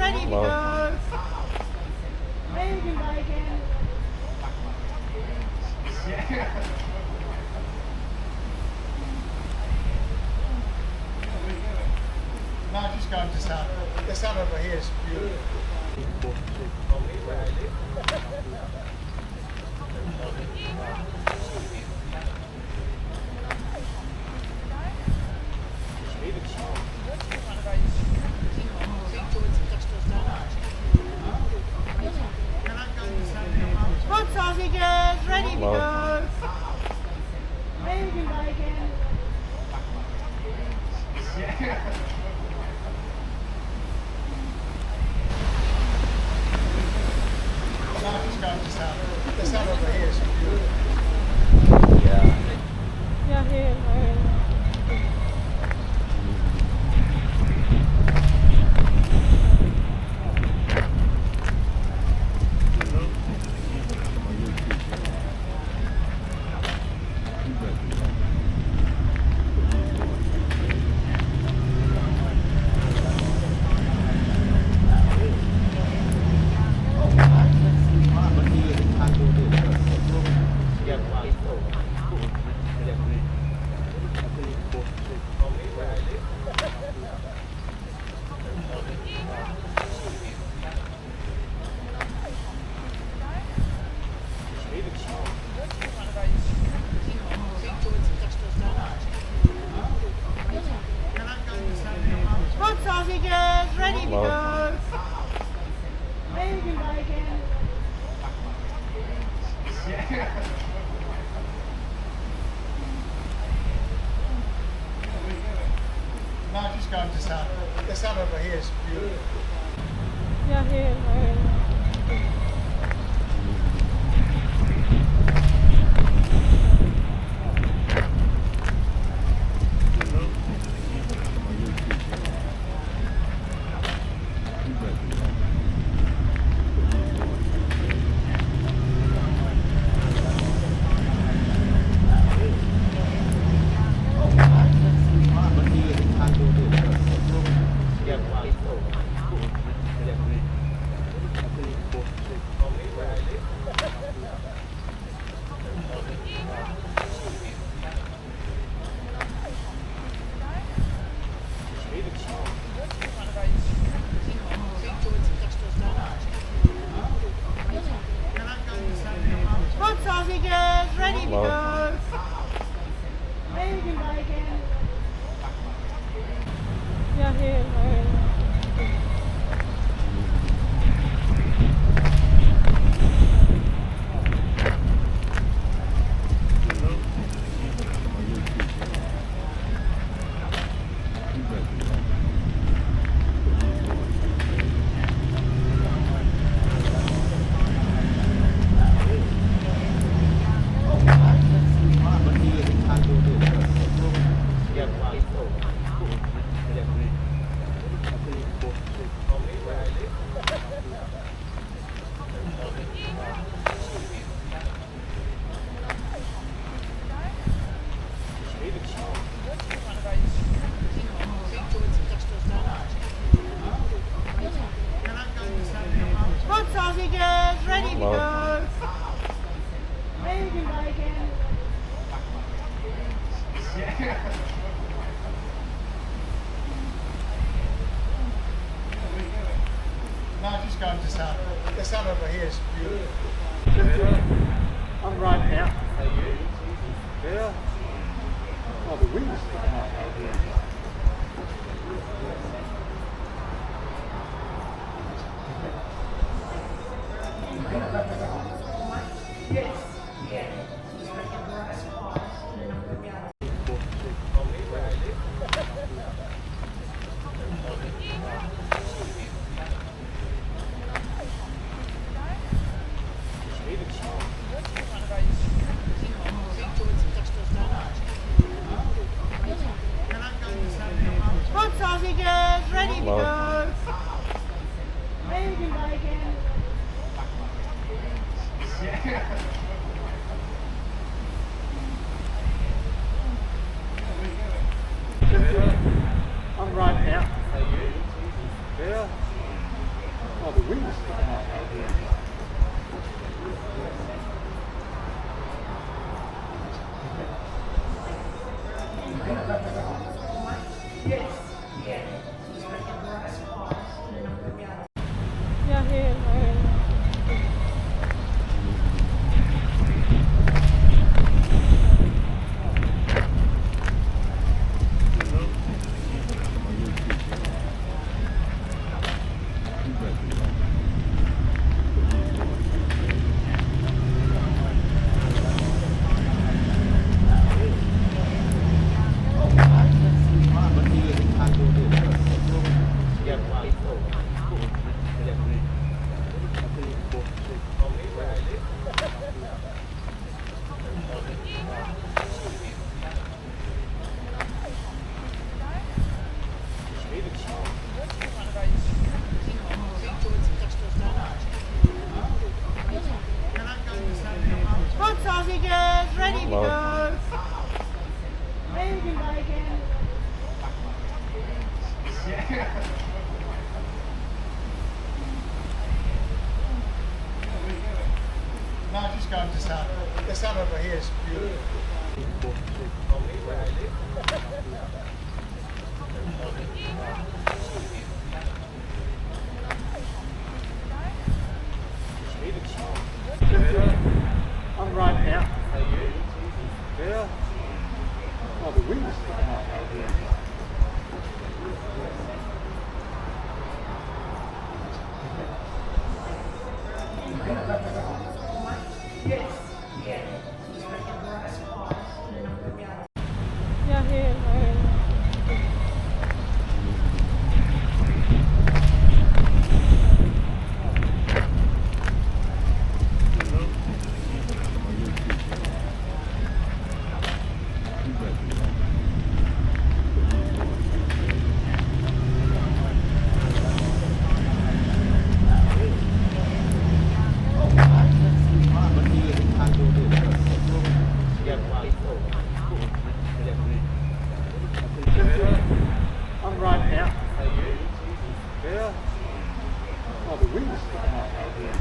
ready to go. Maybe again. No, just go to sun. The sun over here is beautiful. Hot sausages, ready to go. Maybe again. No, just go to sun. The sun over here is beautiful. Yeah, here. Hot sausages, ready to go. Maybe again. No, just go to sun. The sun over here is beautiful. Yeah, here. Hot sausages, ready to go. Maybe again. Yeah, here. Hot sausages, ready to go. Maybe again. No, just go to sun. The sun over here is beautiful. I'm right now. Yeah. Oh, the wind's sticking out over here. Hot sausages, ready to go. Maybe again. I'm right now. Yeah. Yeah, here. Hot sausages, ready to go. Bacon, bacon. No, just go and just have. The sun over here is beautiful. I'm right now. Yeah. Oh, the wind's coming up over here. Yeah, here. I'm right now. Yeah. Oh, the wind's coming up over here.